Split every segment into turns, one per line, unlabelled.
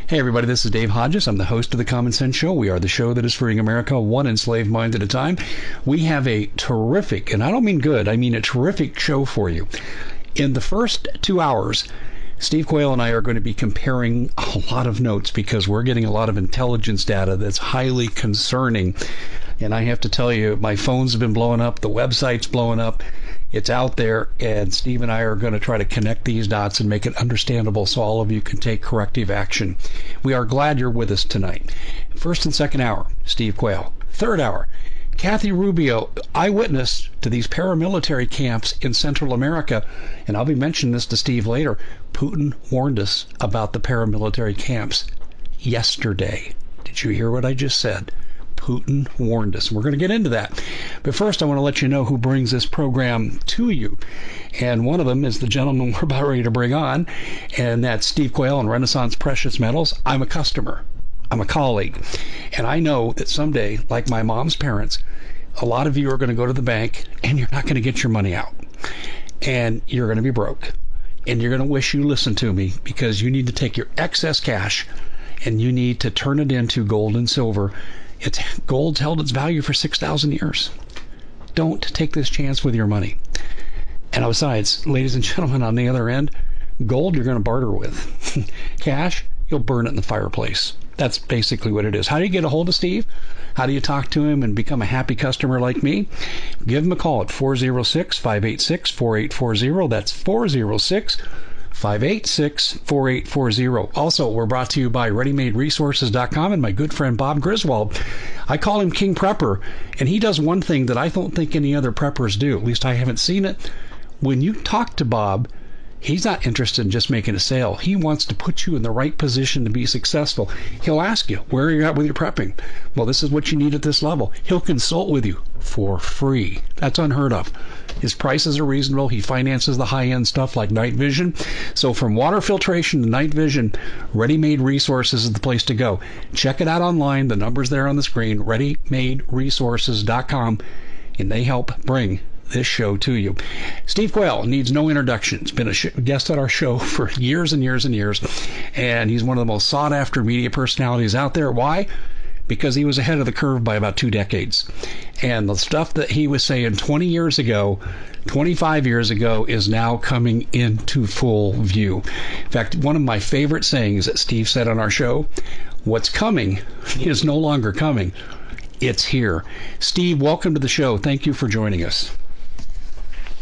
Hey everybody, this is Dave Hodges. I'm the host of The Common Sense Show. We are the show that is freeing America one enslaved mind at a time. We have a terrific, and I don't mean good, I mean a terrific show for you. In the first 2 hours, Steve Quayle and I are going to be comparing a lot of notes because we're getting a lot of intelligence data that's highly concerning. And I have to tell you, my phone's been blowing up, the website's blowing up. It's out there, and Steve and I are going to try to connect these dots and make it understandable so all of you can take corrective action. We are glad you're with us tonight. First and second hour, Steve Quayle. Third hour, Kathy Rubio, eyewitness to these paramilitary camps in Central America. And I'll be mentioning this to Steve later. Putin warned us about the paramilitary camps yesterday. Did you hear what I just said? Putin warned us. We're going to get into that. But first, I want to let you know who brings this program to you. And one of them is the gentleman we're about ready to bring on, and that's Steve Quayle and Renaissance Precious Metals. I'm a customer. I'm a colleague. And I know that someday, like my mom's parents, a lot of you are going to go to the bank and you're not going to get your money out. And you're going to be broke. And you're going to wish you listened to me because you need to take your excess cash and you need to turn it into gold and silver. Gold's held its value for 6,000 years. Don't take this chance with your money. And besides, ladies and gentlemen, on the other end, gold you're going to barter with. Cash, you'll burn it in the fireplace. That's basically what it is. How do you get a hold of Steve? How do you talk to him and become a happy customer like me? Give him a call at 406-586-4840. That's 406-586-4840. Also, we're brought to you by ReadyMadeResources.com and my good friend Bob Griswold. I call him King Prepper, and he does one thing that I don't think any other preppers do. At least I haven't seen it. When you talk to Bob, he's not interested in just making a sale. He wants to put you in the right position to be successful. He'll ask you, where are you at with your prepping? Well, this is what you need at this level. He'll consult with you for free. That's unheard of. His prices are reasonable. He finances the high-end stuff like night vision. So from water filtration to night vision, Ready Made Resources is the place to go. Check it out online. The number's there on the screen, ReadyMadeResources.com, and they help bring this show to you. Steve Quayle needs no introduction. He's been a guest at our show for years and years and years, and he's one of the most sought-after media personalities out there. Why? Because he was ahead of the curve by about 2 decades. And the stuff that he was saying 20 years ago, 25 years ago, is now coming into full view. In fact, one of my favorite sayings that Steve said on our show, what's coming is no longer coming. It's here. Steve, welcome to the show. Thank you for joining us.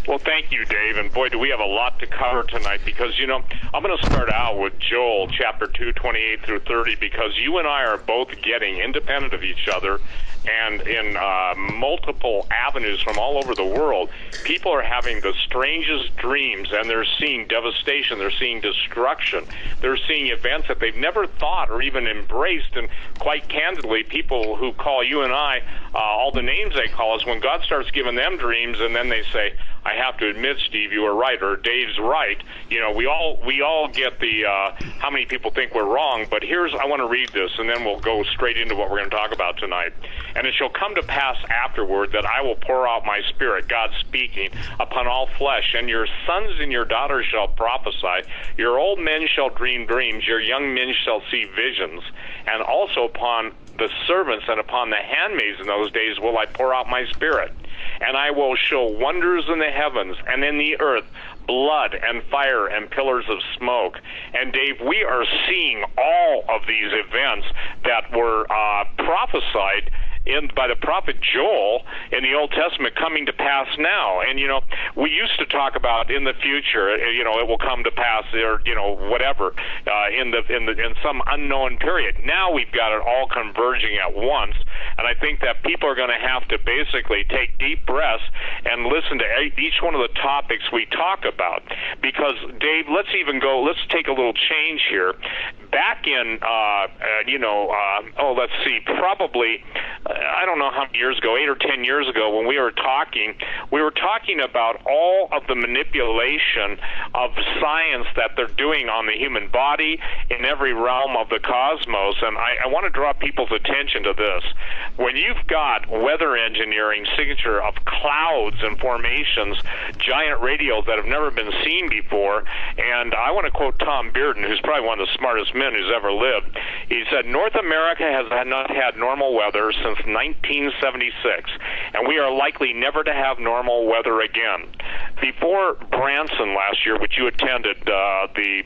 Well, thank you, Dave. And boy, do we have a lot to cover tonight because, you know, I'm going to start out with Joel, chapter 2, 28 through 30, because you and I are both getting independent of each other and in multiple avenues from all over the world. People are having the strangest dreams, and they're seeing devastation. They're seeing destruction. They're seeing events that they've never thought or even embraced. And quite candidly, people who call you and I all the names they call us, when God starts giving them dreams and then they say, I have to admit, Steve, you were right, or Dave's right. You know, we all get the how many people think we're wrong. But I want to read this, and then we'll go straight into what we're going to talk about tonight. And it shall come to pass afterward that I will pour out my spirit, God speaking, upon all flesh, and your sons and your daughters shall prophesy. Your old men shall dream dreams. Your young men shall see visions. And also upon the servants and upon the handmaids in those days will I pour out my spirit. And I will show wonders in the heavens and in the earth, blood and fire and pillars of smoke. And Dave, we are seeing all of these events that were prophesied by the prophet Joel in the Old Testament coming to pass now. And, you know, we used to talk about in the future, you know, it will come to pass, or, you know, whatever, in some unknown period. Now we've got it all converging at once. And I think that people are going to have to basically take deep breaths and listen to each one of the topics we talk about. Because, Dave, let's take a little change here. Back in, let's see, probably I don't know how many years ago, 8 or 10 years ago, when we were talking about all of the manipulation of science that they're doing on the human body in every realm of the cosmos. And I want to draw people's attention to this. When you've got weather engineering signature of clouds and formations, giant radios that have never been seen before, and I want to quote Tom Bearden, who's probably one of the smartest men who's ever lived. He said, North America has not had normal weather since 1976, and we are likely never to have normal weather again. Before Branson last year, which you attended, the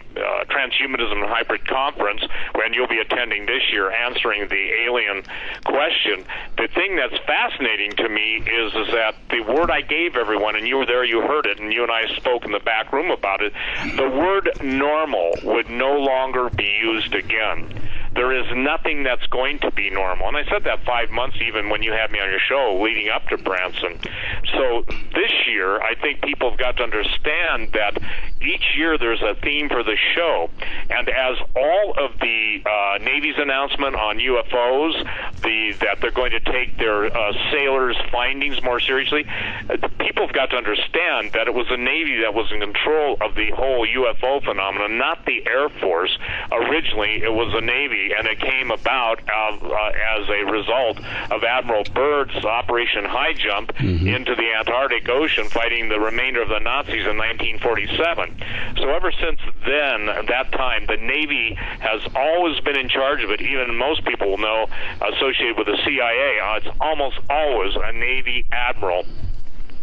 Transhumanism Hybrid Conference, when you'll be attending this year, answering the alien question, the thing that's fascinating to me is that the word I gave everyone, and you were there, you heard it, and you and I spoke in the back room about it, the word normal would no longer be used again. There is nothing that's going to be normal. And I said that 5 months even when you had me on your show leading up to Branson. So this year, I think people have got to understand that each year there's a theme for the show. And as all of the Navy's announcement on UFOs, that they're going to take their sailors' findings more seriously, people have got to understand that it was the Navy that was in control of the whole UFO phenomenon, not the Air Force. Originally, it was the Navy. And it came about as a result of Admiral Byrd's Operation High Jump into the Antarctic Ocean, fighting the remainder of the Nazis in 1947. So ever since then, that time, the Navy has always been in charge of it. Even most people will know, associated with the CIA, it's almost always a Navy admiral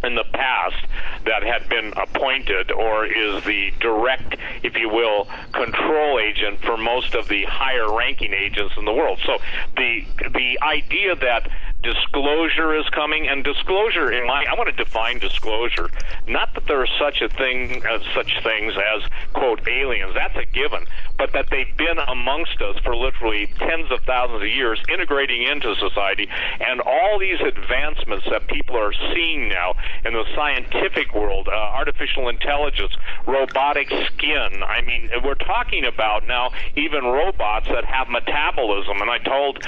in the past that had been appointed or is the direct, if you will, control agent for most of the higher ranking agents in the world. So the idea that disclosure is coming, and disclosure I want to define disclosure, not that there is such things as, quote, aliens, that's a given, but that they've been amongst us for literally tens of thousands of years, integrating into society, and all these advancements that people are seeing now in the scientific world, artificial intelligence, robotic skin. I mean, we're talking about now even robots that have metabolism. And I told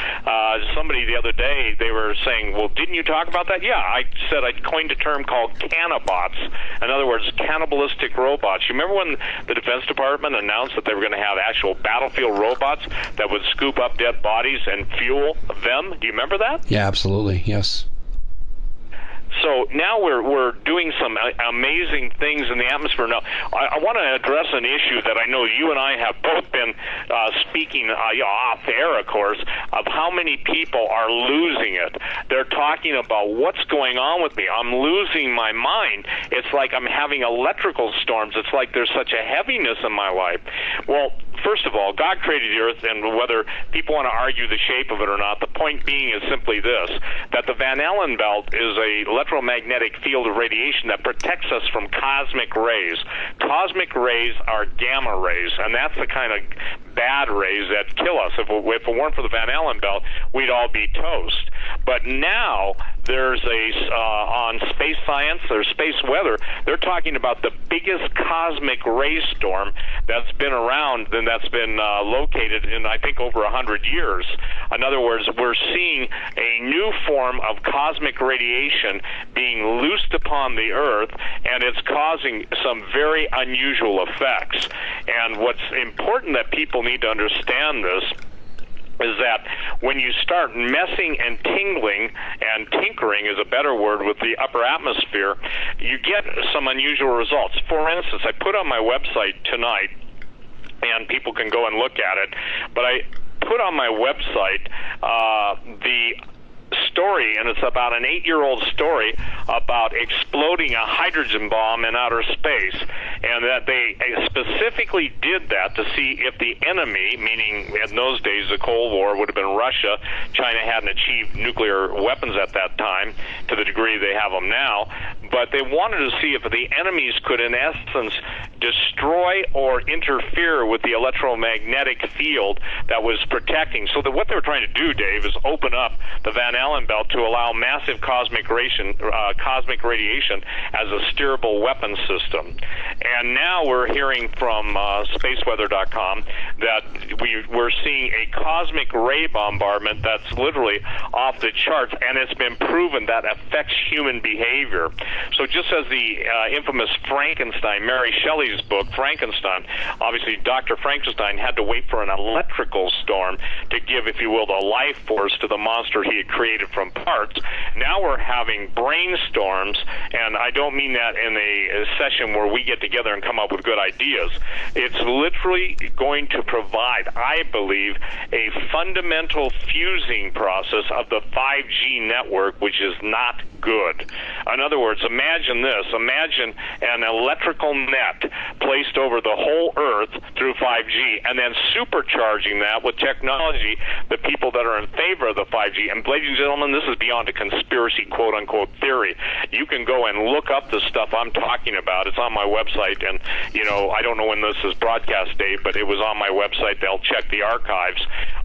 somebody the other day, they were saying, well, didn't you talk about that? Yeah, I said I coined a term called canobots. In other words, cannibalistic robots. You remember when the Defense Department announced that they were going to have actual battlefield robots that would scoop up dead bodies and fuel them? Do you remember that?
Yeah, absolutely. Yes.
So now we're doing some amazing things in the atmosphere. Now, I want to address an issue that I know you and I have both been speaking off air, of course, of how many people are losing it. They're talking about what's going on with me. I'm losing my mind. It's like I'm having electrical storms. It's like there's such a heaviness in my life. Well, first of all, God created the earth, and whether people want to argue the shape of it or not, the point being is simply this, that the Van Allen belt is a electromagnetic field of radiation that protects us from cosmic rays. Cosmic rays are gamma rays, and that's the kind of bad rays that kill us. If it weren't for the Van Allen belt, we'd all be toast. But now there's on space science, there's space weather, they're talking about the biggest cosmic ray storm that's been around and that's been located in, I think, over 100 years. In other words, we're seeing a new form of cosmic radiation being loosed upon the Earth, and it's causing some very unusual effects. And what's important that people need to understand this is that when you start messing and tingling, and tinkering is a better word, with the upper atmosphere, you get some unusual results. For instance, I put on my website tonight, and people can go and look at it, but I put on my website the story, and it's about an 8-year-old story about exploding a hydrogen bomb in outer space, and that they specifically did that to see if the enemy, meaning in those days the Cold War would have been Russia, China hadn't achieved nuclear weapons at that time to the degree they have them now, but they wanted to see if the enemies could in essence destroy or interfere with the electromagnetic field that was protecting. So that what they were trying to do, Dave, is open up the Van Allen belt to allow massive cosmic radiation as a steerable weapon system. And now we're hearing from spaceweather.com that we're seeing a cosmic ray bombardment that's literally off the charts, and it's been proven that affects human behavior. So just as the infamous Frankenstein, Mary Shelley's book, Frankenstein, obviously Dr. Frankenstein had to wait for an electrical storm to give, if you will, the life force to the monster he had created from parts. Now we're having brainstorms, and I don't mean that in a session where we get together and come up with good ideas. It's literally going to provide, I believe, a fundamental fusing process of the 5G network, which is not good. In other words, imagine this. Imagine an electrical net placed over the whole Earth through 5G, and then supercharging that with technology, the people that are in favor of the 5G. And ladies and gentlemen, this is beyond a conspiracy, quote-unquote, theory. You can go and look up the stuff I'm talking about. It's on my website, and, I don't know when this is broadcast date, but it was on my website. They'll check the archives.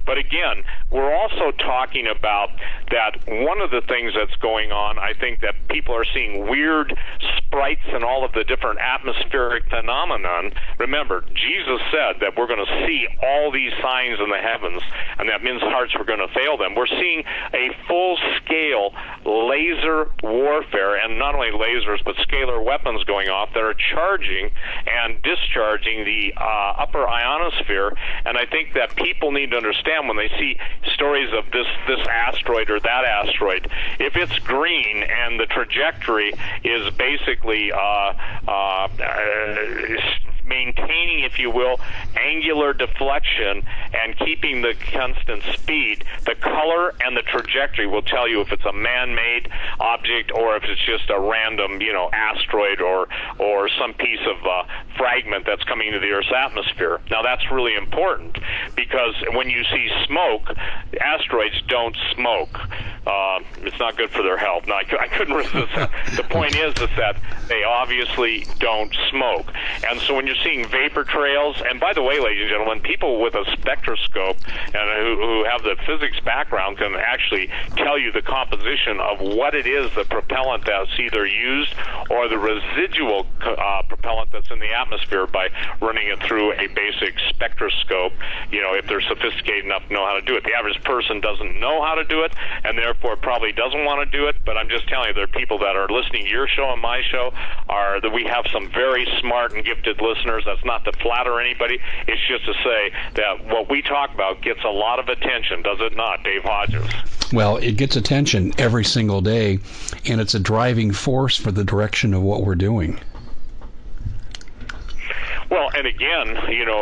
But again, we're also talking about that one of the things that's going on, I think that people are seeing weird sprites and all of the different atmospheric phenomenon. Remember, Jesus said that we're going to see all these signs in the heavens, and that men's hearts were going to fail them. We're seeing a full-scale laser warfare, and not only lasers, but scalar weapons going off that are charging and discharging the upper ionosphere. And I think that people need to understand when they see stories of this asteroid or that asteroid, if it's green and the trajectory is basically maintaining, if you will, angular deflection and keeping the constant speed, the color and the trajectory will tell you if it's a man-made object or if it's just a random, asteroid or some piece of fragment that's coming into the Earth's atmosphere. Now, that's really important because when you see smoke, asteroids don't smoke. It's not good for their health. Now, I couldn't resist that. The point is that they obviously don't smoke. And so when you're seeing vapor trails, and by the way, ladies and gentlemen, people with a spectroscope and who have the physics background can actually tell you the composition of what it is, the propellant that's either used or the residual propellant that's in the atmosphere by running it through a basic spectroscope, if they're sophisticated enough to know how to do it. The average person doesn't know how to do it, and therefore probably doesn't want to do it, but I'm just telling you, there are people that are listening to your show and my show, that we have some very smart and gifted listeners. That's not to flatter anybody. It's just to say that what we talk about gets a lot of attention, does it not, Dave Hodges?
Well, it gets attention every single day, and it's a driving force for the direction of what we're doing.
Well, and again,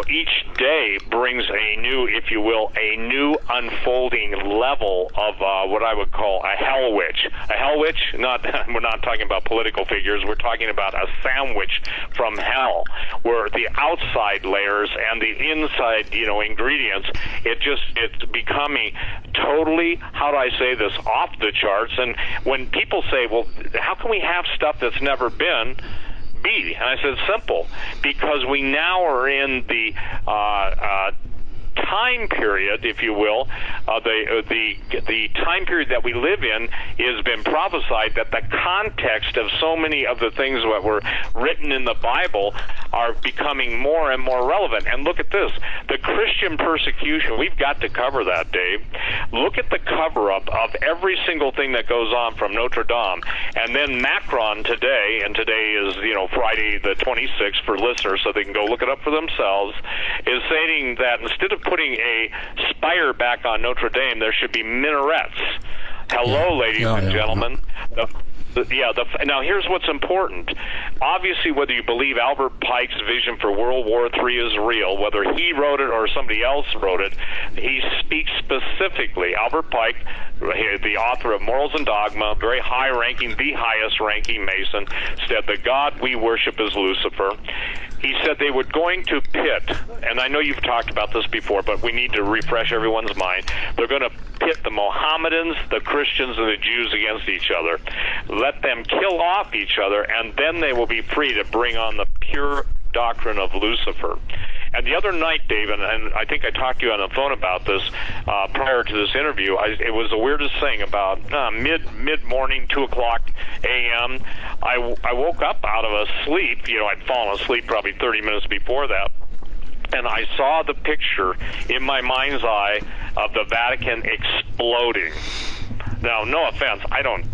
each day brings a new, if you will, a new unfolding level of what I would call a hell witch. A hell witch, we're not talking about political figures, we're talking about a sandwich from hell, where the outside layers and the inside, ingredients, it's becoming totally, how do I say this, off the charts. And when people say, well, how can we have stuff that's never been? And I said, simple, because we now are in the time period, if you will, the time period that we live in has been prophesied that the context of so many of the things that were written in the Bible are becoming more and more relevant. And look at this, the Christian persecution, we've got to cover that, Dave. Look at the cover-up of every single thing that goes on from Notre Dame. And then Macron today, and today is, Friday the 26th for listeners, so they can go look it up for themselves, is saying that instead of putting a spire back on Notre Dame, there should be minarets. Hello, ladies and gentlemen. Now, here's what's important. Obviously, whether you believe Albert Pike's vision for World War III is real, whether he wrote it or somebody else wrote it, he speaks specifically. Albert Pike, the author of Morals and Dogma, very high-ranking, the highest-ranking Mason, said the God we worship is Lucifer. He said they were going to pit, and I know you've talked about this before, but we need to refresh everyone's mind. They're going to pit the Mohammedans, the Christians, and the Jews against each other. Let them kill off each other, and then they will be free to bring on the pure doctrine of Lucifer. And the other night, Dave, and I think I talked to you on the phone about this prior to this interview, it was the weirdest thing. About mid-morning, 2 o'clock a.m., I woke up out of a sleep. I'd fallen asleep probably 30 minutes before that. And I saw the picture in my mind's eye of the Vatican exploding. Now, no offense, I don't,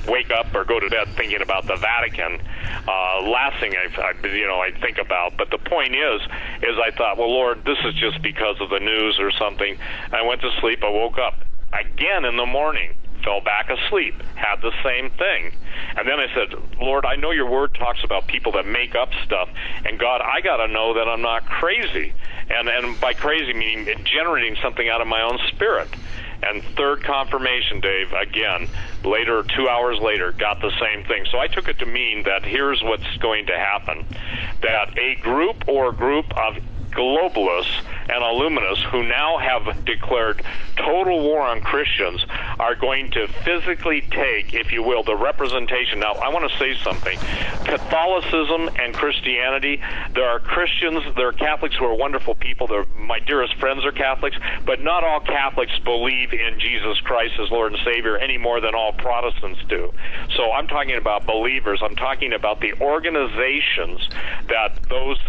wake up or go to bed thinking about the Vatican. Last thing I think about. But the point is I thought, well, Lord, this is just because of the news or something. I went to sleep. I woke up again in the morning. Fell back asleep, had the same thing. And then I said, Lord, I know your word talks about people that make up stuff, and God, I got to know that I'm not crazy. And by crazy, meaning generating something out of my own spirit. And third confirmation, Dave, again, later, 2 hours later, got the same thing. So I took it to mean that here's what's going to happen, that a group of globalists and illuminists who now have declared total war on Christians are going to physically take, if you will, the representation. Now, I want to say something. Catholicism and Christianity, there are Christians, there are Catholics who are wonderful people. My dearest friends are Catholics, but not all Catholics believe in Jesus Christ as Lord and Savior any more than all Protestants do. So I'm talking about believers. I'm talking about the organizations that those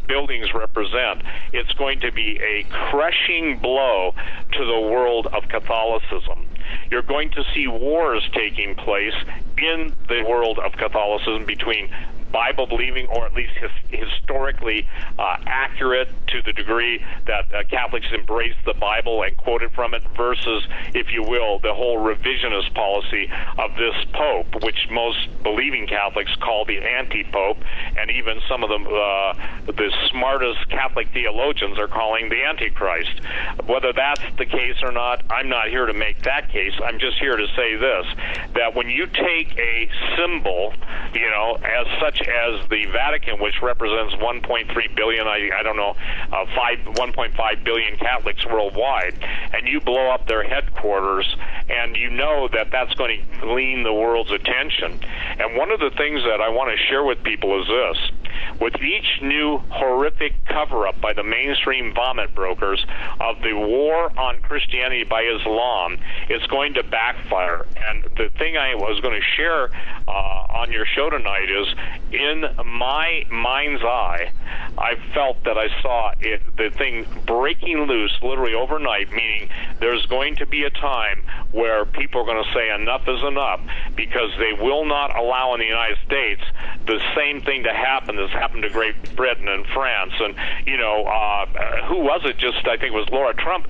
buildings represent. It's going to be a crushing blow to the world of Catholicism. You're going to see wars taking place in the world of Catholicism between Bible-believing, or at least historically accurate to the degree that Catholics embrace the Bible and quoted from it, versus, if you will, the whole revisionist policy of this Pope, which most believing Catholics call the anti-Pope, and even some of the smartest Catholic theologians are calling the Antichrist. Whether that's the case or not, I'm not here to make that case. I'm just here to say this, that when you take a symbol, as such as the Vatican, which represents 1.3 billion, I don't know, 1.5 billion Catholics worldwide, and you blow up their headquarters, and you know that that's going to glean the world's attention. And one of the things that I want to share with people is this. With each new horrific cover-up by the mainstream vomit brokers of the war on Christianity by Islam, it's going to backfire. And the thing I was going to share on your show tonight is, in my mind's eye, I felt that I saw the thing breaking loose literally overnight, meaning there's going to be a time where people are going to say enough is enough, because they will not allow in the United States the same thing to happen that's happened to Great Britain and France. And, who was it? I think it was Laura Trump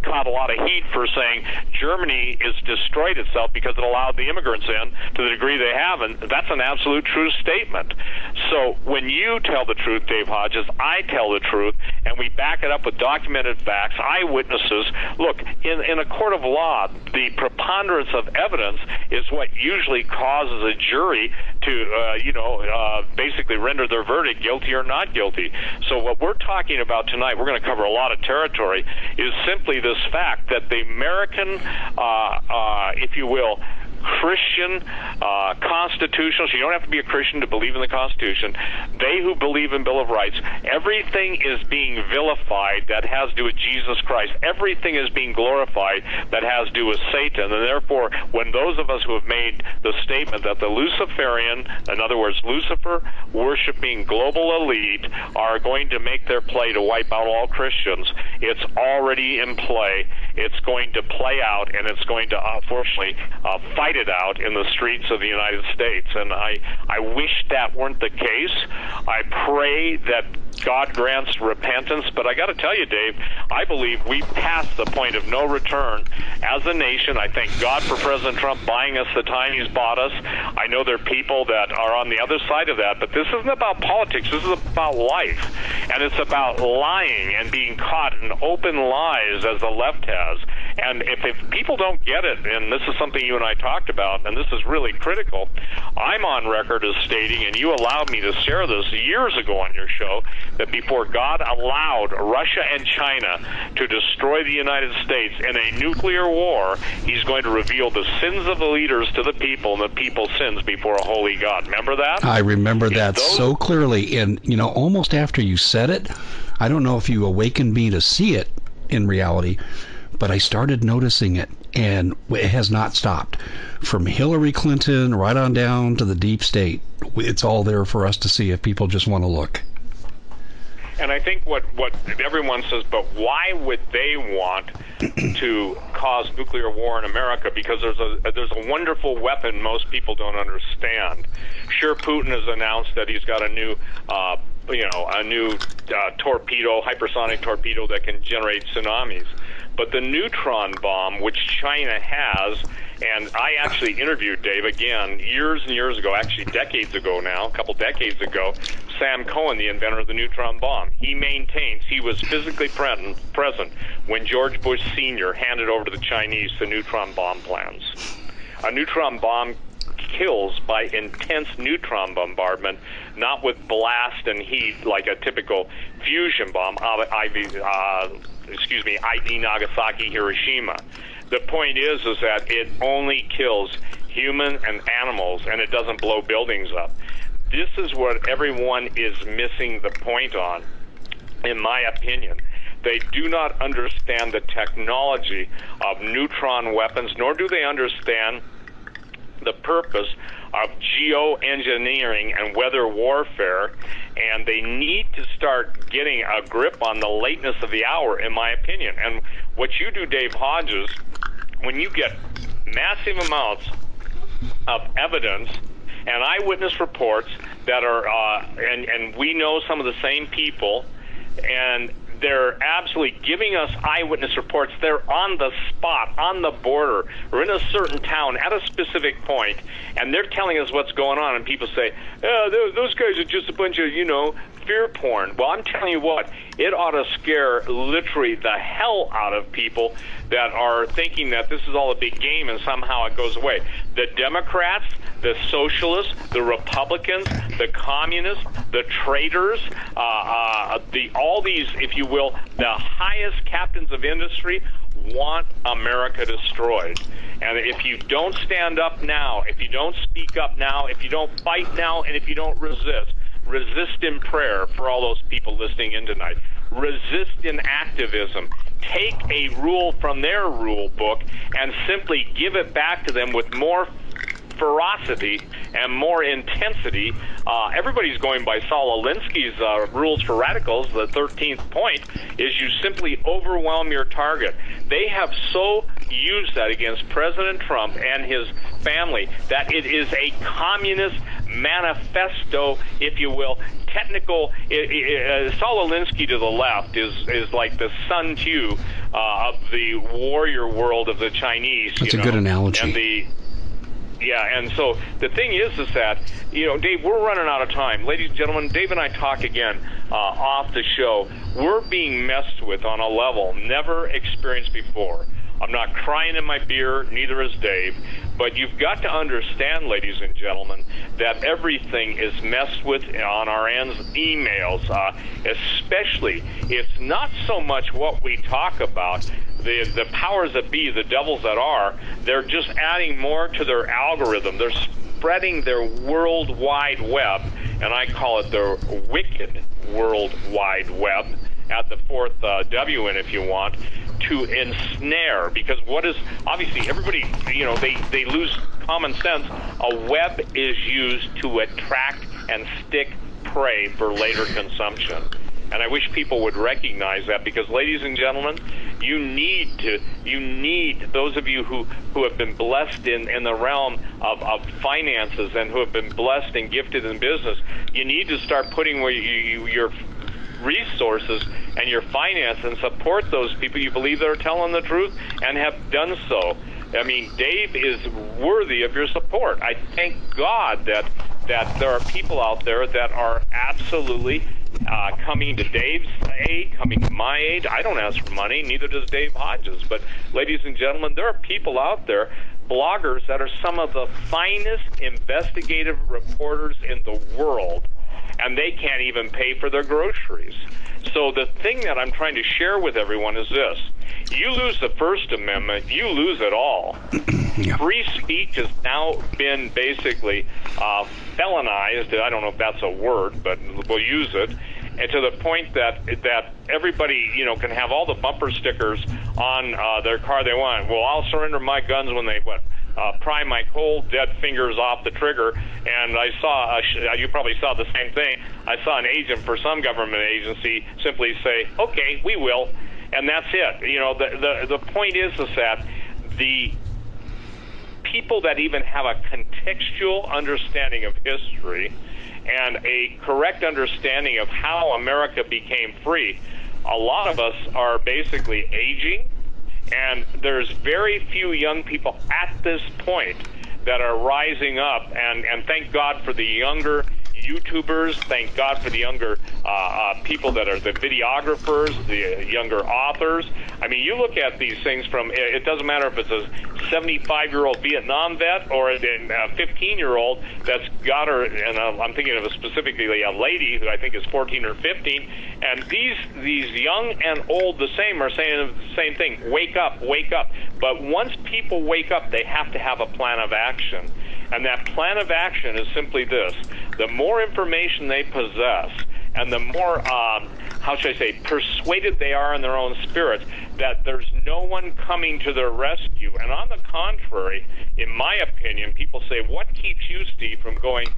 caught a lot of heat for saying Germany is destroyed itself because it allowed the immigrants in to the degree they have, and that's an absolute true statement. So when you tell the truth, Dave Hodges, I tell the truth, and we back it up with documented facts, eyewitnesses. Look, in a court of law, the preponderance of evidence is what usually causes a jury to, basically render their verdict guilty or not guilty. So what we're talking about tonight, we're going to cover a lot of territory, is simply this fact that the American, if you will, Christian constitutionalists, you don't have to be a Christian to believe in the Constitution, they who believe in Bill of Rights, everything is being vilified that has to do with Jesus Christ. Everything is being glorified that has to do with Satan. And therefore, when those of us who have made the statement that the Luciferian, in other words, Lucifer worshiping global elite, are going to make their play to wipe out all Christians, it's already in play. It's going to play out, and it's going to, unfortunately, fight it out in the streets of the United States. And I wish that weren't the case. I pray that God grants repentance, but I got to tell you, Dave, I believe we've passed the point of no return as a nation. I thank God for President Trump buying us the time he's bought us. I know there are people that are on the other side of that, but this isn't about politics. This is about life, and it's about lying and being caught in open lies as the left has. And if people don't get it, and this is something you and I talked about, and this is really critical, I'm on record as stating, and you allowed me to share this years ago on your show, that before God allowed Russia and China to destroy the United States in a nuclear war, he's going to reveal the sins of the leaders to the people and the people's sins before a holy God. Remember that?
I remember that so clearly. And, almost after you said it, I don't know if you awakened me to see it in reality, but I started noticing it, and it has not stopped. From Hillary Clinton right on down to the deep state, it's all there for us to see if people just want to look.
And I think what everyone says, but why would they want to cause nuclear war in America? Because there's a wonderful weapon most people don't understand. Sure, Putin has announced that he's got a new torpedo, hypersonic torpedo that can generate tsunamis. But the neutron bomb, which China has, and I actually interviewed, Dave, again, years and years ago, actually decades ago now, a couple decades ago, Sam Cohen, the inventor of the neutron bomb. He maintains he was physically present when George Bush Sr. handed over to the Chinese the neutron bomb plans. A neutron bomb kills by intense neutron bombardment, not with blast and heat like a typical fusion bomb, i.e. Nagasaki, Hiroshima. The point is that it only kills human and animals, and it doesn't blow buildings up. This is what everyone is missing the point on, in my opinion. They do not understand the technology of neutron weapons, nor do they understand the purpose of geoengineering and weather warfare, and they need to start getting a grip on the lateness of the hour, in my opinion. And what you do, Dave Hodges, when you get massive amounts of evidence and eyewitness reports that are, and we know some of the same people, and they're absolutely giving us eyewitness reports. They're on the spot, on the border, or in a certain town at a specific point, and they're telling us what's going on, and people say, those guys are just a bunch of, fear porn. Well, I'm telling you what, it ought to scare literally the hell out of people that are thinking that this is all a big game and somehow it goes away. The Democrats, the socialists, the Republicans, the communists, the traitors, all these, if you will, the highest captains of industry want America destroyed. And if you don't stand up now, if you don't speak up now, if you don't fight now, and if you don't resist in prayer for all those people listening in tonight, resist in activism, take a rule from their rule book and simply give it back to them with more ferocity and more intensity. Everybody's going by Saul Alinsky's rules for radicals. The 13th point is you simply overwhelm your target. They have so used that against President Trump and his family that it is a communist manifesto, if you will. Technical, Saul Alinsky to the left is like the Sun Tzu of the warrior world of the Chinese.
That's a good analogy.
And so the thing is that, Dave, we're running out of time. Ladies and gentlemen, Dave and I talk again off the show. We're being messed with on a level never experienced before. I'm not crying in my beer, neither is Dave. But you've got to understand, ladies and gentlemen, that everything is messed with on our ends. Emails, especially. It's not so much what we talk about. The powers that be, the devils that are, they're just adding more to their algorithm. They're spreading their World Wide Web, and I call it their wicked World Wide Web, at the fourth W in, if you want, to ensnare. Because what is, obviously, everybody, they lose common sense. A web is used to attract and stick prey for later consumption. And I wish people would recognize that, because, ladies and gentlemen, you need those of you who have been blessed in the realm of finances and who have been blessed and gifted in business, you need to start putting where your resources and your finance and support those people you believe that are telling the truth and have done so. I mean, Dave is worthy of your support. I thank God that there are people out there that are absolutely coming to Dave's aid, coming to my aid. I don't ask for money, neither does Dave Hodges. But, ladies and gentlemen, there are people out there, bloggers, that are some of the finest investigative reporters in the world, and they can't even pay for their groceries. So the thing that I'm trying to share with everyone is this. You lose the First Amendment, you lose it all. Yeah. Free speech has now been basically felonized. I don't know if that's a word, but we'll use it. and to the point that everybody, can have all the bumper stickers on their car they want. Well, I'll surrender my guns when they pry my cold, dead fingers off the trigger. And I saw, you probably saw the same thing, I saw an agent for some government agency simply say, okay, we will, and that's it. The point is that the people that even have a contextual understanding of history and a correct understanding of how America became free, a lot of us are basically aging, and there's very few young people at this point that are rising up, and thank God for the younger YouTubers, thank God for the younger people that are the videographers, the younger authors. I mean, you look at these things it doesn't matter if it's a 75-year-old Vietnam vet or a 15-year-old that's got her, and I'm thinking of specifically a lady who I think is 14 or 15, and these young and old the same are saying the same thing, wake up, wake up. But once people wake up, they have to have a plan of action. And that plan of action is simply this: the more information they possess and the more, how should I say, persuaded they are in their own spirits that there's no one coming to their rescue. And on the contrary, in my opinion, people say, what keeps you, Steve, from going,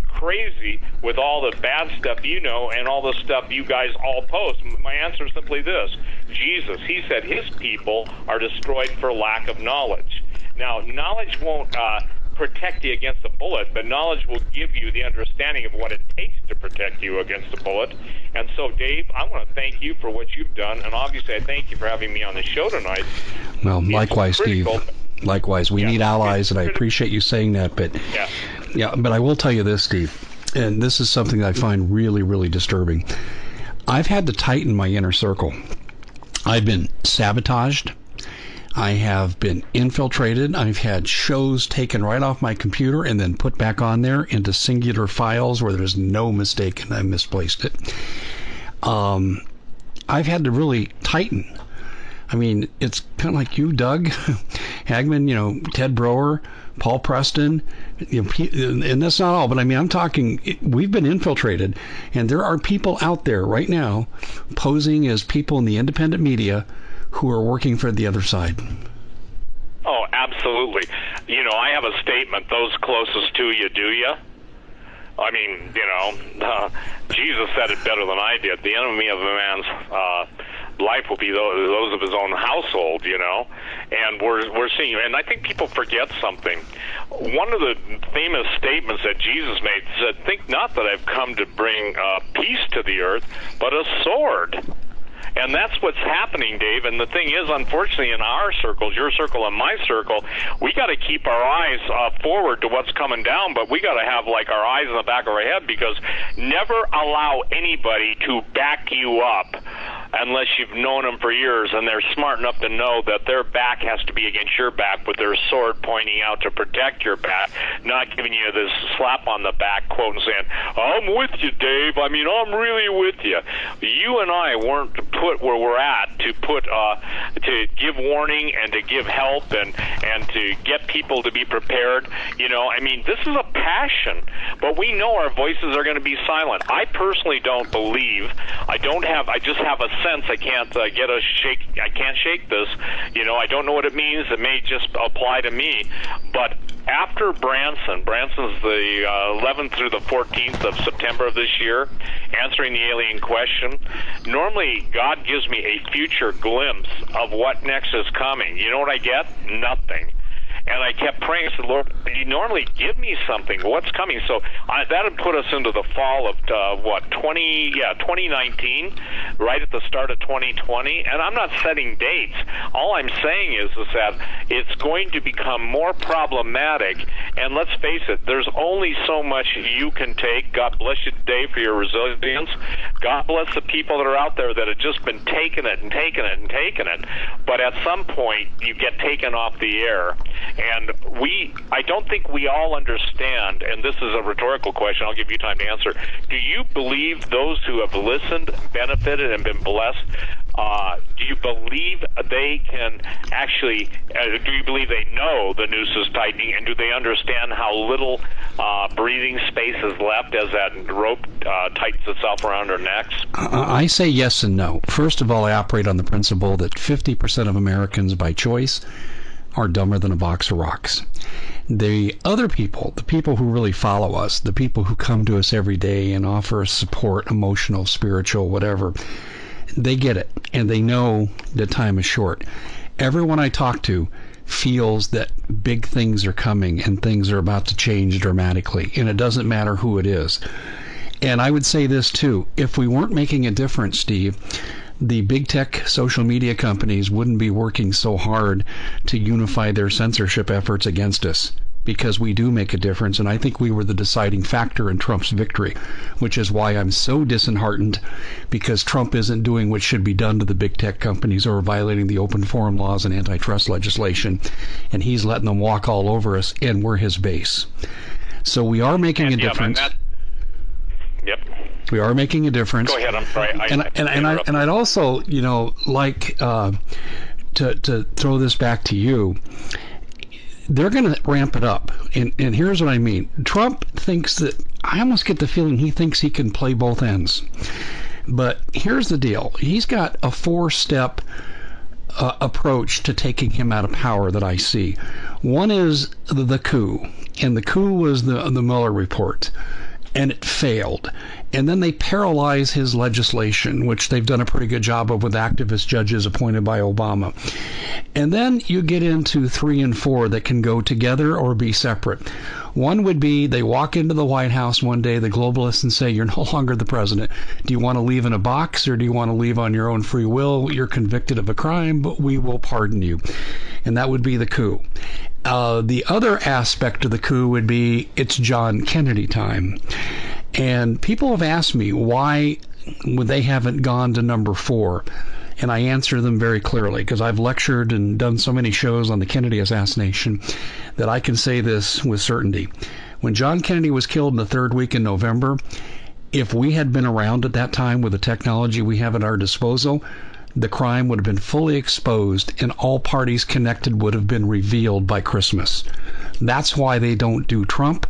crazy with all the bad stuff and all the stuff you guys all post? My answer is simply this: Jesus. He said his people are destroyed for lack of knowledge. Now, knowledge won't protect you against a bullet, but knowledge will give you the understanding of what it takes to protect you against a bullet. And so, Dave, I want to thank you for what you've done, and obviously I thank you for having me on the show tonight.
Well, likewise, Steve. Likewise. We need allies, and I appreciate you saying that. But but I will tell you this, Steve, and this is something that I find really, really disturbing. I've had to tighten my inner circle. I've been sabotaged. I have been infiltrated. I've had shows taken right off my computer and then put back on there into singular files where there's no mistake and I misplaced it. I've had to really tighten. I mean, it's kind of like you, Doug Hagman, Ted Broer, Paul Preston, and that's not all, but I mean, I'm talking, we've been infiltrated, and there are people out there right now posing as people in the independent media who are working for the other side.
Oh, absolutely. I have a statement, those closest to you, do you? I mean, Jesus said it better than I did. The enemy of a man's life will be those of his own household, and we're seeing, and I think people forget something. One of the famous statements that Jesus made said, "Think not that I've come to bring peace to the earth, but a sword." And that's what's happening, Dave. And the thing is, unfortunately, in our circles, your circle and my circle, we got to keep our eyes forward to what's coming down, but we got to have our eyes in the back of our head, because never allow anybody to back you up unless you've known them for years and they're smart enough to know that their back has to be against your back with their sword pointing out to protect your back, not giving you this slap on the back quote and saying, "I'm with you, Dave. I mean, I'm really with you." You and I weren't put where we're at to to give warning and to give help and to get people to be prepared. I mean, this is a passion, but we know our voices are going to be silent. I personally don't believe. I just have a sense. I can't I can't shake this. I don't know what it means. It may just apply to me. But after Branson's the 11th through the 14th of September of this year, answering the alien question, normally God gives me a future glimpse of what next is coming. You know what I get? Nothing. And I kept praying. I said, "Lord, you normally give me something. What's coming?" So that would put us into the fall of 2019, right at the start of 2020. And I'm not setting dates. All I'm saying is that it's going to become more problematic. And let's face it, there's only so much you can take. God bless you, Dave, for your resilience. God bless the people that are out there that have just been taking it and taking it and taking it. But at some point, you get taken off the air. And I don't think we all understand, and this is a rhetorical question, I'll give you time to answer. Do you believe those who have listened, benefited, and been blessed Do you believe they can actually, do you believe they know the noose is tightening, and do they understand how little breathing space is left as that rope tightens itself around their necks?
I say yes and no. First of all, I operate on the principle that 50% of Americans by choice are dumber than a box of rocks. The other people, the people who really follow us, the people who come to us every day and offer us support, emotional, spiritual, whatever, they get it, and they know that time is short. Everyone I talk to feels that big things are coming and things are about to change dramatically, and it doesn't matter who it is. And I would say this too, if we weren't making a difference, Steve, the big tech social media companies wouldn't be working so hard to unify their censorship efforts against us, because we do make a difference, and I think we were the deciding factor in Trump's victory, which is why I'm so disheartened, because Trump isn't doing what should be done to the big tech companies or violating the open forum laws and antitrust legislation, and he's letting them walk all over us, and we're his base. So we are making a difference.
Yep.
We are making a difference.
Go ahead. I'm sorry.
And I'd also, like to throw this back to you. They're going to ramp it up, and here's what I mean. Trump thinks that, I almost get the feeling he thinks he can play both ends. But here's the deal. He's got a 4-step approach to taking him out of power that I see. One is the coup, and the coup was the Mueller report, and it failed. And then they paralyze his legislation, which they've done a pretty good job of with activist judges appointed by Obama. And then you get into 3 and 4 that can go together or be separate. One would be they walk into the White House one day, the globalists, and say, you're no longer the president. Do you want to leave in a box, or do you want to leave on your own free will? You're convicted of a crime, but we will pardon you. And that would be the coup. The other aspect of the coup would be it's John Kennedy time. And people have asked me why they haven't gone to number 4. And I answer them very clearly, because I've lectured and done so many shows on the Kennedy assassination that I can say this with certainty. When John Kennedy was killed in the 3rd week in November, if we had been around at that time with the technology we have at our disposal, the crime would have been fully exposed and all parties connected would have been revealed by Christmas. That's why they don't do Trump,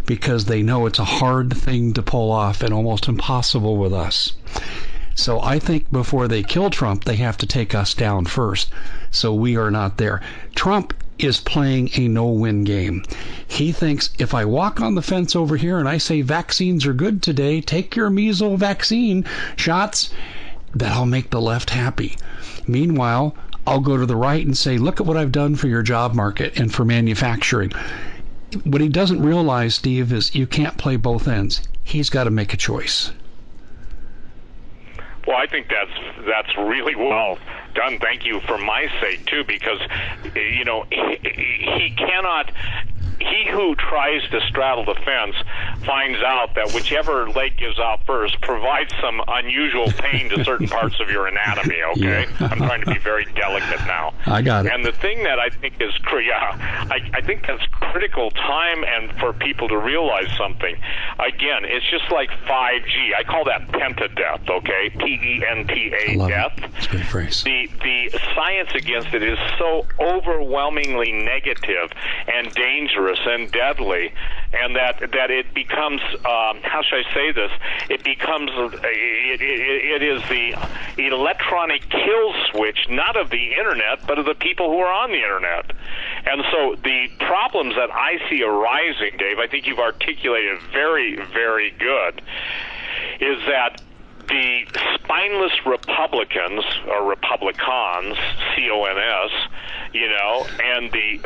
because they know it's a hard thing to pull off and almost impossible with us. So I think before they kill Trump, they have to take us down first, so we are not there. Trump is playing a no-win game. He thinks, if I walk on the fence over here and I say vaccines are good today, take your measles vaccine shots, that'll make the left happy. Meanwhile, I'll go to the right and say, look at what I've done for your job market and for manufacturing. What he doesn't realize, Steve, is you can't play both ends. He's got to make a choice.
Well, I think that's really well done. Thank you for my sake, too, because, he cannot... He who tries to straddle the fence finds out that whichever leg gives out first provides some unusual pain to certain parts of your anatomy, okay? Yeah. I'm trying to be very delicate now.
I got it.
And the thing that I think is, I think that's critical time and for people to realize something. Again, it's just like 5G. I call that penta-death, okay? P-E-N-T-A death.
That's a great phrase.
The science against it is so overwhelmingly negative and dangerous and deadly, and that it becomes, how should I say this? It becomes, it is the electronic kill switch, not of the internet, but of the people who are on the internet. And so the problems that I see arising, Dave, I think you've articulated very, very good, is that the spineless Republicans, or Republicans, C-O-N-S, and the,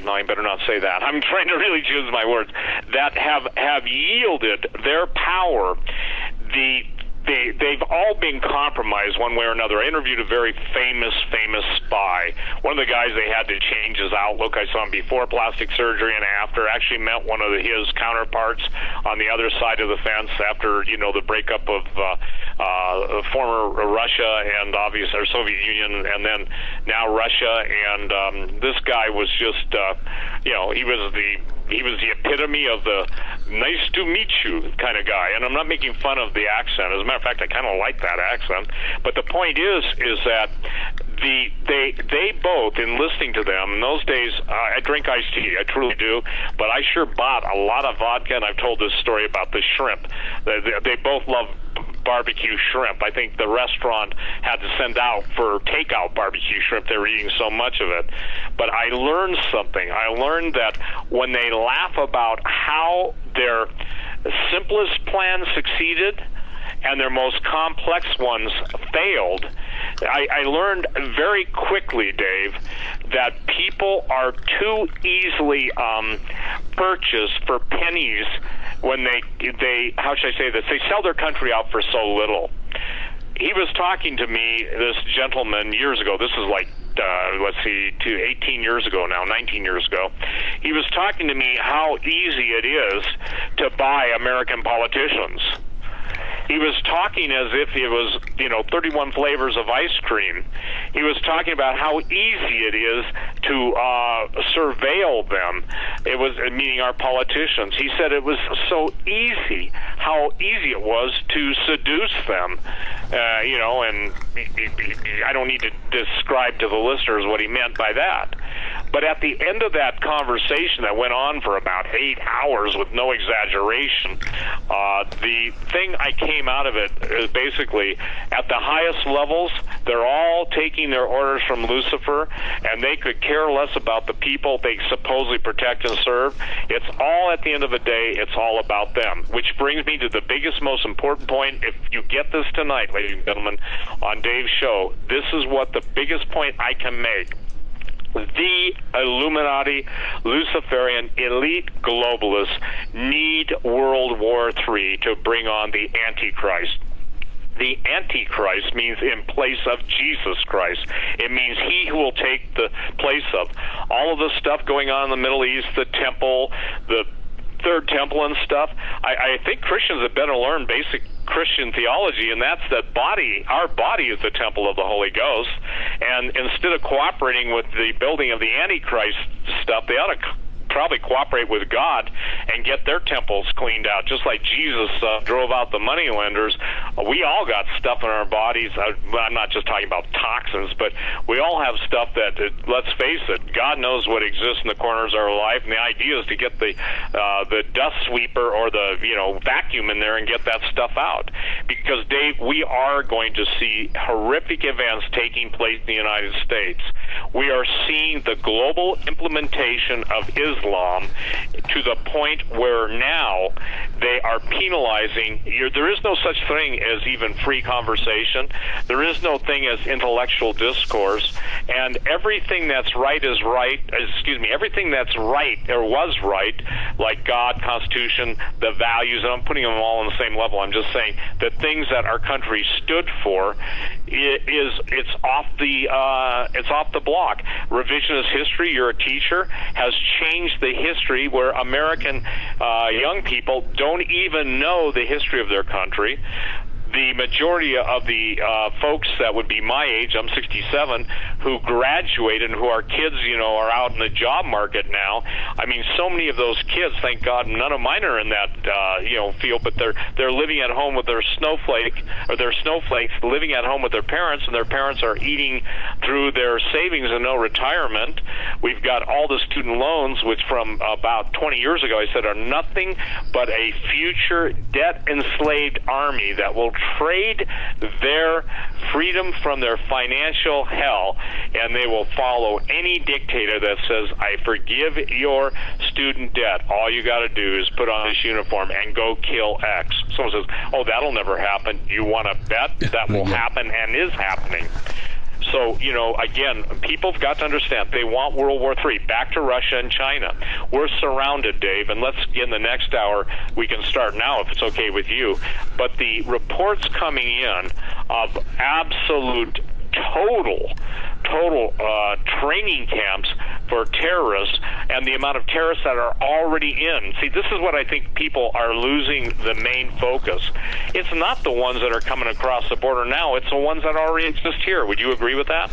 no, I better not say that. I'm trying to really choose my words, that have yielded their power. They've all been compromised one way or another. I interviewed a very famous spy. One of the guys, they had to change his outlook. I saw him before plastic surgery and after. Actually met one of his counterparts on the other side of the fence after, the breakup of former Russia and obviously our Soviet Union, and then now Russia, and this guy was just, he was the epitome of the nice to meet you kind of guy. And I'm not making fun of the accent. As a matter of fact, I kind of like that accent. But the point is that they both, in listening to them, in those days, I drink iced tea, I truly do, but I sure bought a lot of vodka, and I've told this story about the shrimp. They both love barbecue shrimp. I think the restaurant had to send out for takeout barbecue shrimp. They were eating so much of it. But I learned something. I learned that when they laugh about how their simplest plans succeeded and their most complex ones failed, I learned very quickly, Dave, that people are too easily purchased for pennies when they how should I say this? They sell their country out for so little. He was talking to me, this gentleman, years ago. This is like, 18 years ago now, 19 years ago. He was talking to me how easy it is to buy American politicians. He was talking as if it was, 31 flavors of ice cream. He was talking about how easy it is to surveil them. It was, meaning our politicians. He said it was so easy, how easy it was to seduce them. And I don't need to describe to the listeners what he meant by that. But at the end of that conversation that went on for about 8 hours with no exaggeration, the thing I came out of it is basically at the highest levels, they're all taking their orders from Lucifer, and they could care less about the people they supposedly protect and serve. It's all, at the end of the day, it's all about them. Which brings me to the biggest, most important point. If you get this tonight, ladies and gentlemen, on Dave's show, this is what the biggest point I can make. The Illuminati, Luciferian, elite globalists need World War III to bring on the Antichrist. The Antichrist means in place of Jesus Christ. It means he who will take the place of all of the stuff going on in the Middle East, the temple, the third temple and stuff. I think Christians had better learn basic Christian theology, and that's that our body is the temple of the Holy Ghost, and instead of cooperating with the building of the Antichrist stuff, they ought to probably cooperate with God and get their temples cleaned out, just like Jesus drove out the moneylenders. We all got stuff in our bodies. I'm not just talking about toxins, but we all have stuff that, let's face it, God knows what exists in the corners of our life, and the idea is to get the dust sweeper or the vacuum in there and get that stuff out. Because, Dave, we are going to see horrific events taking place in the United States. We are seeing the global implementation of Islam to the point where now they are penalizing. There is no such thing as even free conversation. There is no thing as intellectual discourse. And everything that's right is right. Everything that's right or was right, like God, Constitution, the values, and I'm putting them all on the same level. I'm just saying the things that our country stood for it's off the block. Revisionist history, you're a teacher, has changed the history where American young people don't even know the history of their country. The majority of the folks that would be my age, I'm 67, who graduated and who are kids, are out in the job market now. I mean, so many of those kids, thank God, none of mine are in that, field, but they're living at home with their snowflakes, living at home with their parents, and their parents are eating through their savings and no retirement. We've got all the student loans, which from about 20 years ago, I said, are nothing but a future debt-enslaved army that will trade their freedom from their financial hell, and they will follow any dictator that says, I forgive your student debt. All you got to do is put on this uniform and go kill X. Someone says, oh, that'll never happen. You want to bet that will happen and is happening. So, again, people have got to understand they want World War III, back to Russia and China. We're surrounded, Dave, and let's, in the next hour, we can start now if it's okay with you. But the reports coming in of absolute total training camps for terrorists and the amount of terrorists that are already in. See, this is what I think people are losing the main focus. It's not the ones that are coming across the border now. It's the ones that already exist here. Would you agree with that?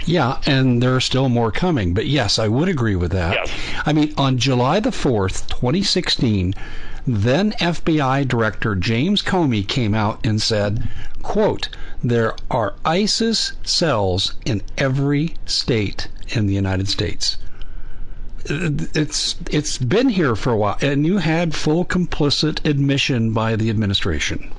Yeah, and there are still more coming. But yes, I would agree with that.
Yes.
I mean, on July the 4th, 2016, then FBI Director James Comey came out and said, quote, "There are ISIS cells in every state in the United States." It's been here for a while, and you had full complicit admission by the administration.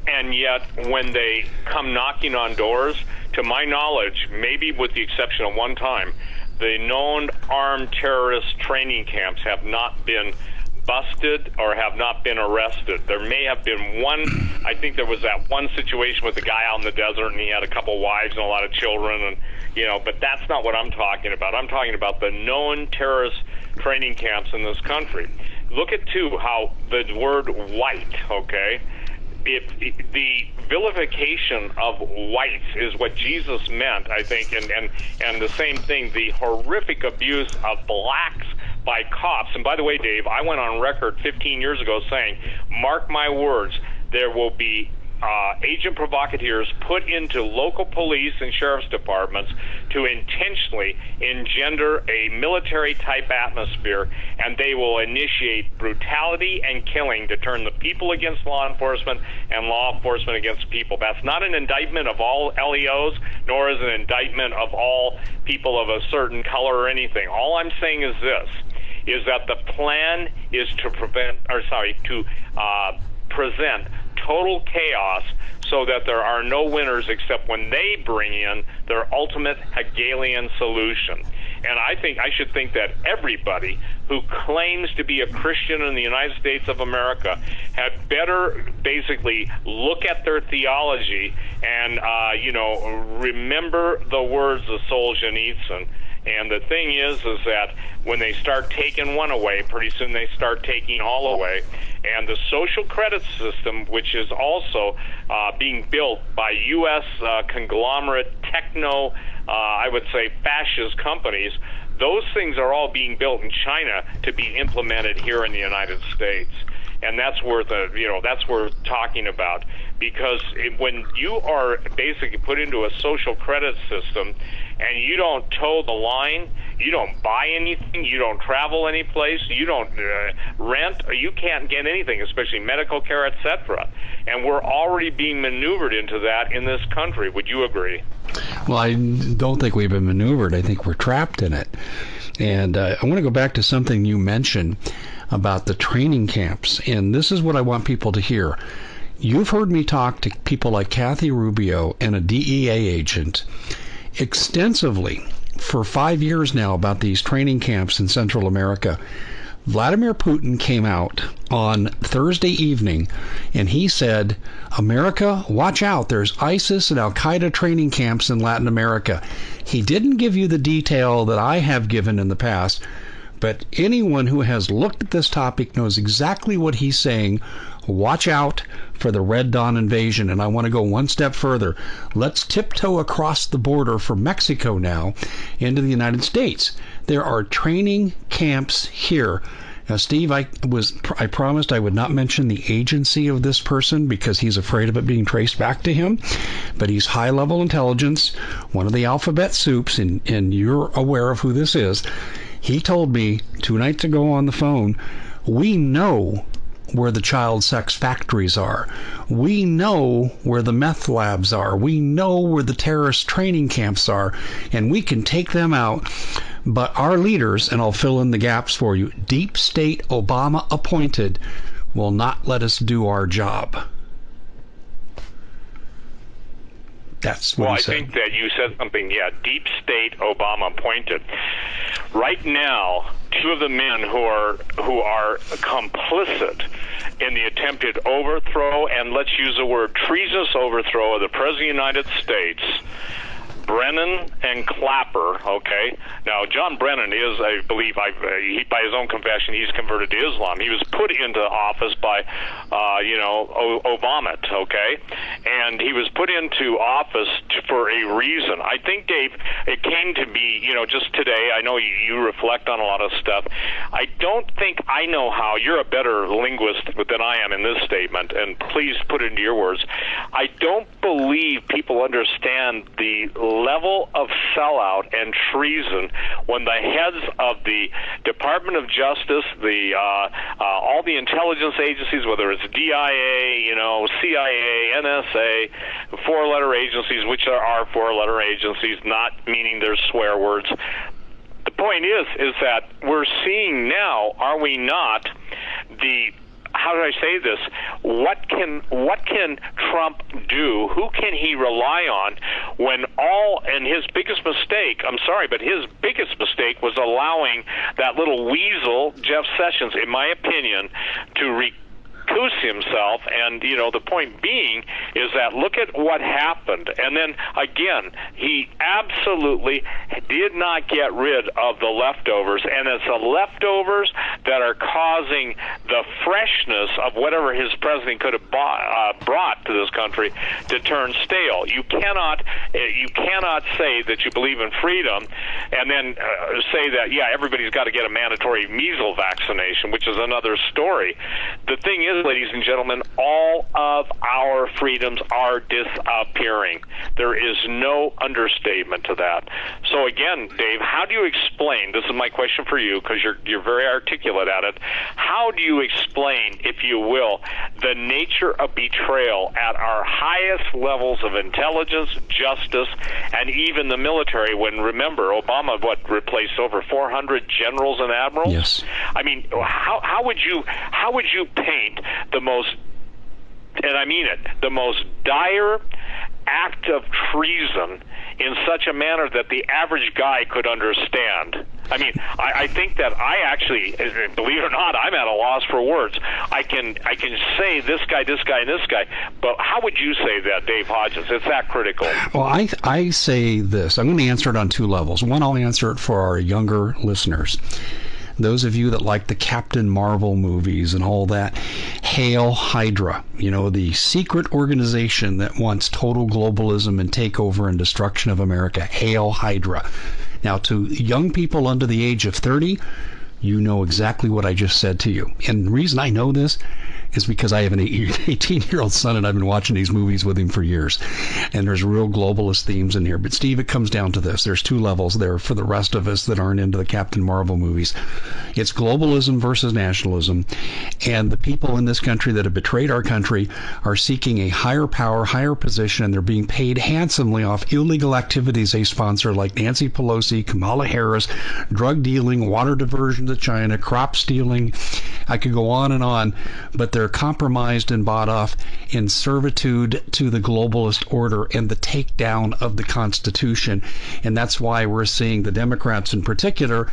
And yet, when they come knocking on doors, to my knowledge, maybe with the exception of one time, the known armed terrorist training camps have not been busted or have not been arrested. There may have been one. I think there was that one situation with the guy out in the desert, and he had a couple wives and a lot of children, and but that's not what I'm talking about. I'm talking about the known terrorist training camps in this country. Look at too how the word white, okay? If the vilification of whites is what Jesus meant, I think, and the same thing, the horrific abuse of blacks by cops. And by the way, Dave, I went on record 15 years ago saying, mark my words, there will be agent provocateurs put into local police and sheriff's departments to intentionally engender a military-type atmosphere, and they will initiate brutality and killing to turn the people against law enforcement and law enforcement against people. That's not an indictment of all LEOs, nor is it an indictment of all people of a certain color or anything. All I'm saying is this, is that the plan is to present total chaos so that there are no winners except when they bring in their ultimate Hegelian solution. And I should think that everybody who claims to be a Christian in the United States of America had better basically look at their theology and, remember the words of Solzhenitsyn. And the thing is that when they start taking one away, pretty soon they start taking all away. And the social credit system, which is also being built by U.S. conglomerate techno, I would say fascist companies, those things are all being built in China to be implemented here in the United States. And that's worth talking about, because when you are basically put into a social credit system and you don't toe the line, you don't buy anything, you don't travel any place, you don't rent, or you can't get anything, especially medical care, etc. And we're already being maneuvered into that in this country. Would you agree?
Well, I don't think we've been maneuvered. I think we're trapped in it. And I want to go back to something you mentioned about the training camps. And this is what I want people to hear. You've heard me talk to people like Kathy Rubio and a DEA agent extensively for 5 years now about these training camps in Central America. Vladimir Putin came out on Thursday evening and he said, America, watch out, there's ISIS and Al-Qaeda training camps in Latin America. He didn't give you the detail that I have given in the past, but anyone who has looked at this topic knows exactly what he's saying. Watch out for the Red Dawn invasion. And I want to go one step further. Let's tiptoe across the border from Mexico now into the United States. There are training camps here. Now, Steve, I promised I would not mention the agency of this person because he's afraid of it being traced back to him. But he's high-level intelligence, one of the alphabet soups, and you're aware of who this is. He told me 2 nights ago on the phone, we know where the child sex factories are. We know where the meth labs are. We know where the terrorist training camps are, and we can take them out. But our leaders, and I'll fill in the gaps for you, deep state Obama appointed, will not let us do our job. That's what he said.
I think that you said something, deep state Obama appointed. Right now, 2 of the men who are complicit in the attempted overthrow, and let's use the word treasonous overthrow of the President of the United States, Brennan and Clapper, okay? Now, John Brennan is, I believe, by his own confession, he's converted to Islam. He was put into office by, Obama, okay? And he was put into office for a reason. I think, Dave, it came to be, just today, I know you reflect on a lot of stuff. I don't think I know how. You're a better linguist than I am in this statement, and please put it into your words. I don't believe people understand the level of sellout and treason when the heads of the Department of Justice, all the intelligence agencies, whether it's DIA, CIA, NSA, four-letter agencies, which are four-letter agencies, not meaning there's swear words. The point is that we're seeing now, are we not, how do I say this? What can Trump do? Who can he rely on when and his biggest mistake, I'm sorry, but his biggest mistake was allowing that little weasel, Jeff Sessions, in my opinion, to recuse himself. And, the point being is that look at what happened. And then, again, he absolutely did not get rid of the leftovers. And it's the leftovers that are causing the freshness of whatever his president could have brought to this country to turn stale. You cannot say that you believe in freedom and then say that, everybody's got to get a mandatory measles vaccination, which is another story. The thing is, ladies and gentlemen, all of our freedoms are disappearing. There is no understatement to that. So again, Dave, how do you explain, this is my question for you because you're very articulate at it, how do you explain, if you will, the nature of betrayal at our highest levels of intelligence, justice, and even the military when, remember, Obama, replaced over 400 generals and admirals?
Yes.
I mean, how would you paint the most, and I mean it, the most dire act of treason in such a manner that the average guy could understand? I mean, I think that I actually, believe it or not, I'm at a loss for words. I can say this guy, and this guy, but how would you say that, Dave Hodges? It's that critical.
Well, I say this. I'm going to answer it on two levels. One, I'll answer it for our younger listeners. Those of you that like the Captain Marvel movies and all that, Hail Hydra, the secret organization that wants total globalism and takeover and destruction of America. Hail Hydra. Now, to young people under the age of 30, you know exactly what I just said to you. And the reason I know this is because I have an 18-year-old son and I've been watching these movies with him for years. And there's real globalist themes in here. But Steve, it comes down to this. There's two levels there for the rest of us that aren't into the Captain Marvel movies. It's globalism versus nationalism. And the people in this country that have betrayed our country are seeking a higher power, higher position, and they're being paid handsomely off illegal activities they sponsor, like Nancy Pelosi, Kamala Harris, drug dealing, water diversion to China, crop stealing. I could go on, but they're compromised and bought off in servitude to the globalist order and the takedown of the Constitution. And that's why we're seeing the Democrats in particular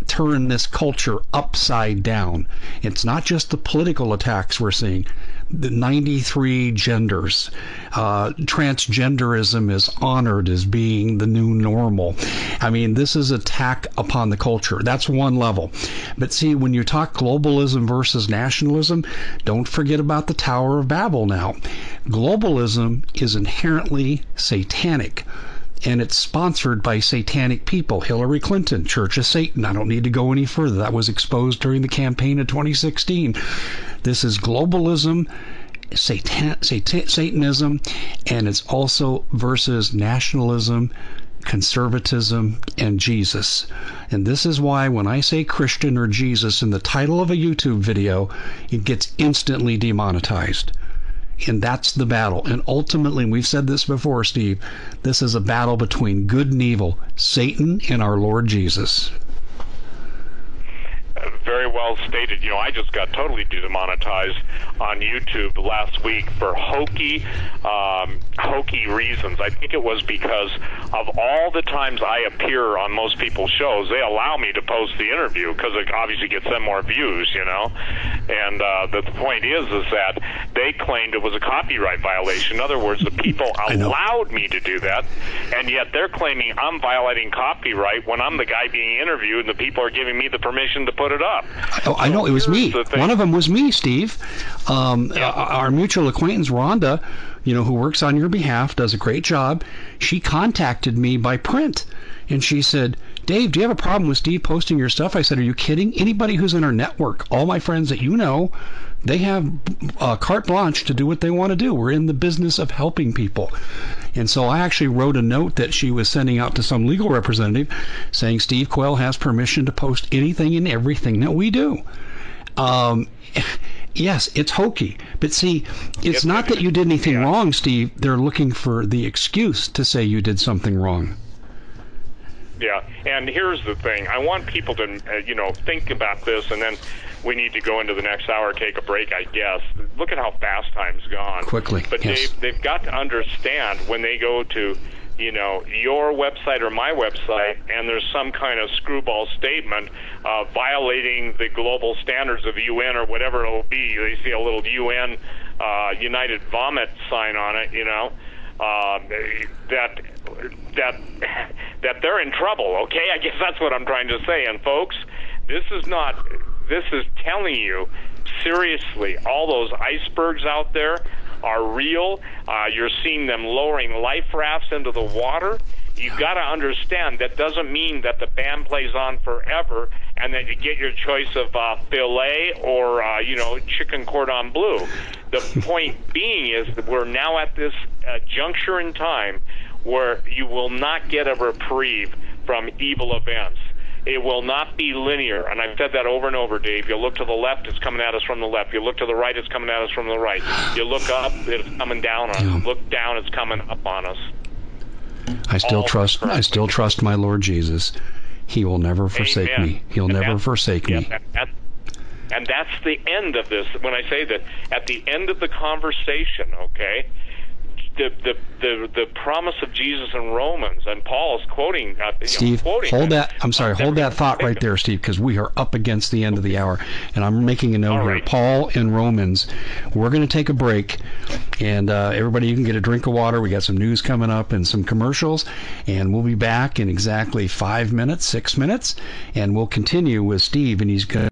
turn this culture upside down. It's not just the political attacks we're seeing. The 93 genders. Transgenderism is honored as being the new normal. I mean, this is attack upon the culture. That's one level. But see, when you talk globalism versus nationalism, don't forget about the Tower of Babel now. Globalism is inherently satanic. And it's sponsored by satanic people. Hillary Clinton, Church of Satan. I don't need to go any further. That was exposed during the campaign of 2016. This is globalism, Satanism, and it's also versus nationalism, conservatism, and Jesus. And this is why when I say Christian or Jesus in the title of a YouTube video, it gets instantly demonetized. And that's the battle. And ultimately, we've said this before, Steve, this is a battle between good and evil, Satan and our Lord Jesus.
Very well well stated. You know, I just got totally demonetized on YouTube last week for hokey reasons. I think it was because of all the times I appear on most people's shows. They allow me to post the interview because it obviously gets them more views, you know. And the point is that they claimed it was a copyright violation. In other words, the people allowed me to do that, and yet they're claiming I'm violating copyright when I'm the guy being interviewed and the people are giving me the permission to put it up.
I know, it was me. One of them was me, Steve. Our mutual acquaintance, Rhonda, you know, who works on your behalf, does a great job. She contacted me by print, and she said, Dave, do you have a problem with Steve posting your stuff? I said, are you kidding? Anybody who's in our network, all my friends that you know, they have carte blanche to do what they want to do. We're in the business of helping people. And so I actually wrote a note that she was sending out to some legal representative saying Steve Quayle has permission to post anything and everything that we do. Yes, it's hokey. But see, it's not that you did anything wrong, Steve. They're looking for the excuse to say you did something wrong.
Yeah, and here's the thing. I want people to, think about this, and then we need to go into the next hour, take a break, I guess. Look at how fast time's gone.
Quickly,
But
yes.
they've got to understand when they go to, your website or my website, and there's some kind of screwball statement violating the global standards of UN or whatever it'll be. They see a little UN United Vomit sign on it, that they're in trouble, okay? I guess that's what I'm trying to say. And folks, this is telling you, seriously, all those icebergs out there are real. You're seeing them lowering life rafts into the water. You've got to understand that doesn't mean that the band plays on forever and that you get your choice of filet or, chicken cordon bleu. The point being is that we're now at this juncture in time where you will not get a reprieve from evil events. It will not be linear, and I've said that over and over, Dave. You look to the left, it's coming at us from the left. You look to the right, it's coming at us from the right. You look up, it's coming down on us. Look down, it's coming up on us.
I still trust my Lord Jesus. He will never forsake me. He'll never forsake me.
And that's the end of this. When I say that, at the end of the conversation, okay, the promise of Jesus in Romans, and Paul is quoting.
Steve, hold that thought right there, Steve, because we are up against the end of the hour, and I'm making a note here. Paul in Romans. We're going to take a break, and everybody, you can get a drink of water. We got some news coming up and some commercials, and we'll be back in exactly 6 minutes, and we'll continue with Steve, and he's going